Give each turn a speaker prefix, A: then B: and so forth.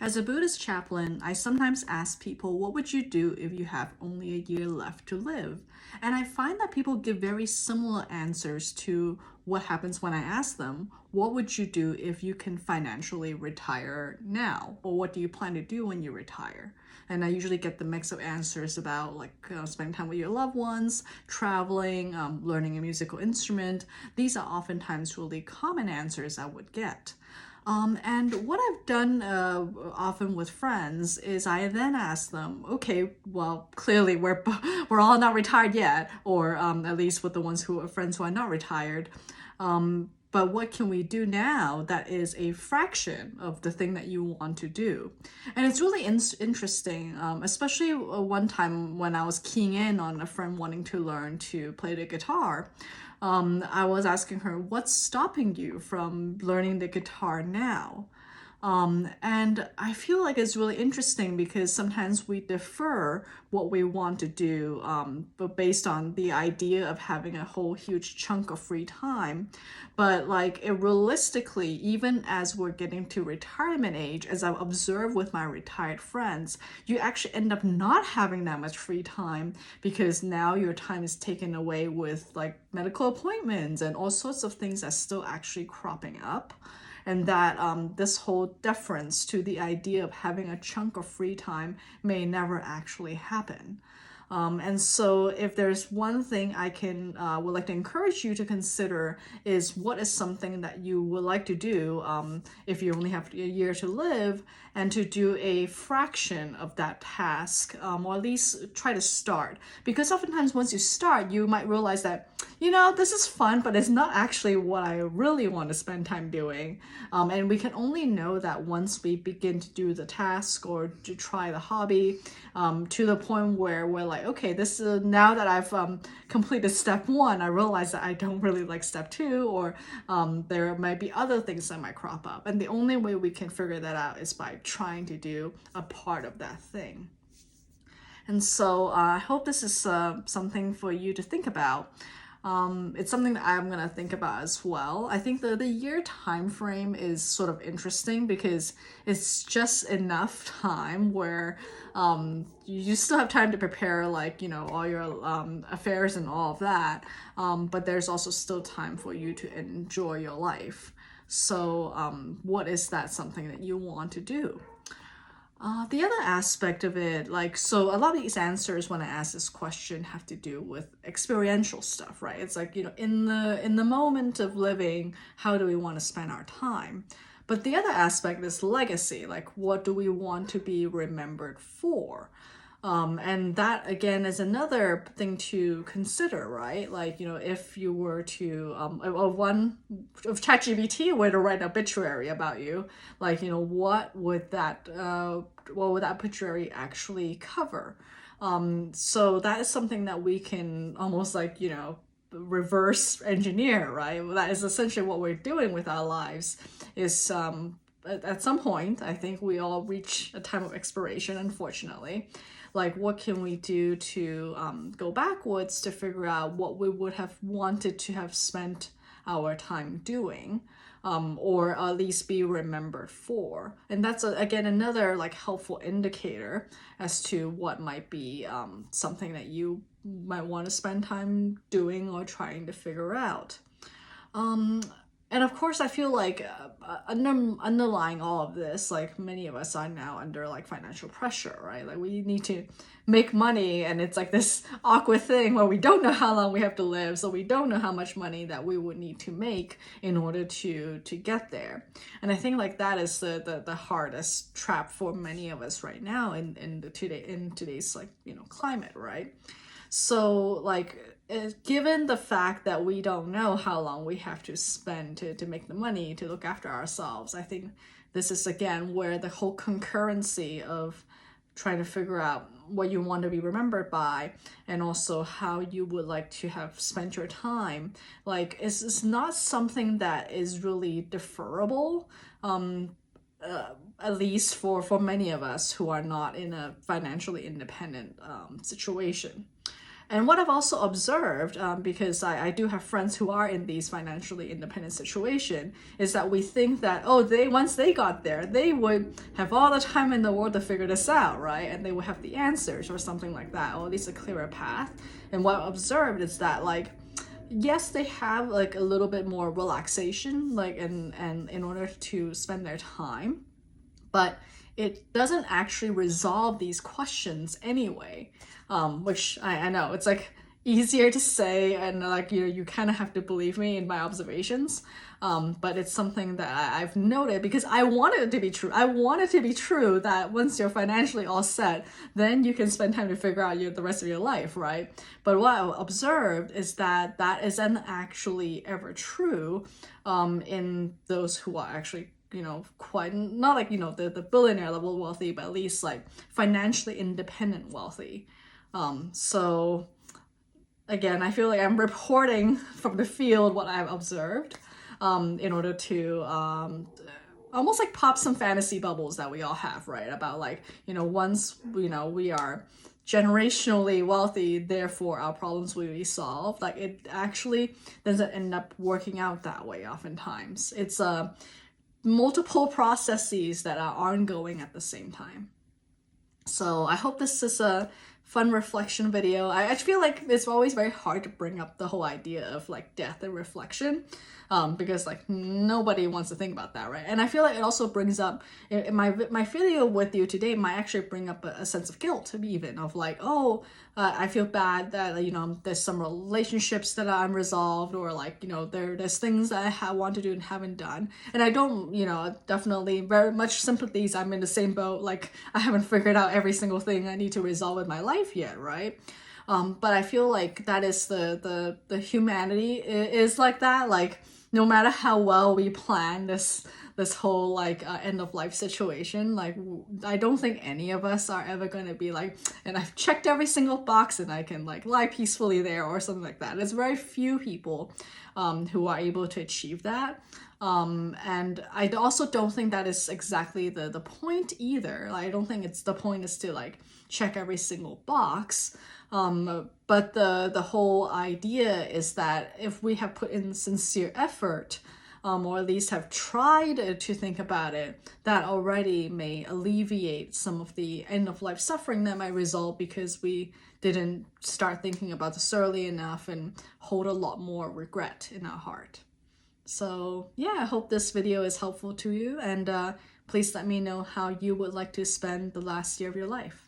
A: As a Buddhist chaplain, I sometimes ask people, what would you do if you have only a year left to live? And I find that people give very similar answers to what happens when I ask them, what would you do if you can financially retire now? Or what do you plan to do when you retire? And I usually get the mix of answers about spending time with your loved ones, traveling, learning a musical instrument. These are oftentimes really common answers I would get. And what I've done often with friends is I then ask them, okay, well, clearly we're all not retired yet, or at least with the ones who are friends who are not retired. But what can we do now that is a fraction of the thing that you want to do? And it's really interesting, especially one time when I was keying in on a friend wanting to learn to play the guitar. I was asking her, what's stopping you from learning the guitar now? And I feel like it's really interesting because sometimes we defer what we want to do, but based on the idea of having a whole huge chunk of free time. But realistically, even as we're getting to retirement age, as I've observed with my retired friends, you actually end up not having that much free time because now your time is taken away with medical appointments and all sorts of things that's still actually cropping up. And that this whole deference to the idea of having a chunk of free time may never actually happen. And so if there's one thing I would like to encourage you to consider is what is something that you would like to do if you only have a year to live, and to do a fraction of that task, or at least try to start. Because oftentimes once you start, you might realize that, this is fun, but it's not actually what I really want to spend time doing. And we can only know that once we begin to do the task or to try the hobby, to the point where we're like, okay, this is now that I've completed step one, I realize that I don't really like step two, or there might be other things that might crop up. And the only way we can figure that out is by trying to do a part of that thing. And so I hope this is something for you to think about. It's something that I'm gonna think about as well. I think the year time frame is sort of interesting because it's just enough time where you still have time to prepare all your affairs and all of that, but there's also still time for you to enjoy your life. So what is that something that you want to do? The other aspect of it, so a lot of these answers when I ask this question have to do with experiential stuff, right? It's in the moment of living, how do we want to spend our time? But the other aspect is legacy, what do we want to be remembered for? And that again is another thing to consider, right? If you were to, if ChatGPT were to write an obituary about you, what would that obituary actually cover? So that is something that we can almost reverse engineer, right? That is essentially what we're doing with our lives. Is at some point, I think we all reach a time of expiration, unfortunately. What can we do to go backwards to figure out what we would have wanted to have spent our time doing, or at least be remembered for? And that's again another helpful indicator as to what might be something that you might want to spend time doing or trying to figure out. And of course, I feel underlying all of this, many of us are now under financial pressure, right? We need to make money, and it's this awkward thing where we don't know how long we have to live, so we don't know how much money that we would need to make in order to get there. And I think that is the hardest trap for many of us right now in today's climate, right? So given the fact that we don't know how long we have to spend to make the money to look after ourselves, I think this is again where the whole concurrency of trying to figure out what you want to be remembered by and also how you would like to have spent your time, it's not something that is really deferrable, at least for many of us who are not in a financially independent situation. And what I've also observed, because I do have friends who are in these financially independent situation, is that we think that, oh, once they got there, they would have all the time in the world to figure this out, right? And they would have the answers or something like that, or at least a clearer path. And what I've observed is that, like, yes, they have like a little bit more relaxation, like, and in order to spend their time, but it doesn't actually resolve these questions anyway. Which I know it's like easier to say, and like, you kind of have to believe me in my observations. But it's something that I've noted because I want it to be true. I want it to be true that once you're financially all set, then you can spend time to figure out the rest of your life, right? But what I observed is that that isn't actually ever true in those who are actually quite not like the billionaire level wealthy, but at least like financially independent wealthy. So again, I feel like I'm reporting from the field what I've observed, in order to almost like pop some fantasy bubbles that we all have, right? About like, once we are generationally wealthy, therefore our problems will be solved. Like, it actually doesn't end up working out that way oftentimes. It's multiple processes that are ongoing at the same time. So I hope this is a fun reflection video. I feel like it's always very hard to bring up the whole idea of like death and reflection, because like nobody wants to think about that, right? And I feel like it also brings up, in my video with you today might actually bring up a sense of guilt, even of like, oh, I feel bad that there's some relationships that are unresolved, or like there's things that I want to do and haven't done, and I don't definitely very much sympathies. I'm in the same boat. Like, I haven't figured out every single thing I need to resolve in my life yet, right? But I feel like that is the humanity is like that. Like, no matter how well we plan this whole like end of life situation, like I don't think any of us are ever going to be like, and I've checked every single box and I can like lie peacefully there or something like that. There's very few people who are able to achieve that. And I also don't think that is exactly the point either. Like, I don't think the point is to like check every single box. But the whole idea is that if we have put in sincere effort, or at least have tried to think about it, that already may alleviate some of the end-of-life suffering that might result because we didn't start thinking about this early enough and hold a lot more regret in our heart. So yeah, I hope this video is helpful to you, and please let me know how you would like to spend the last year of your life.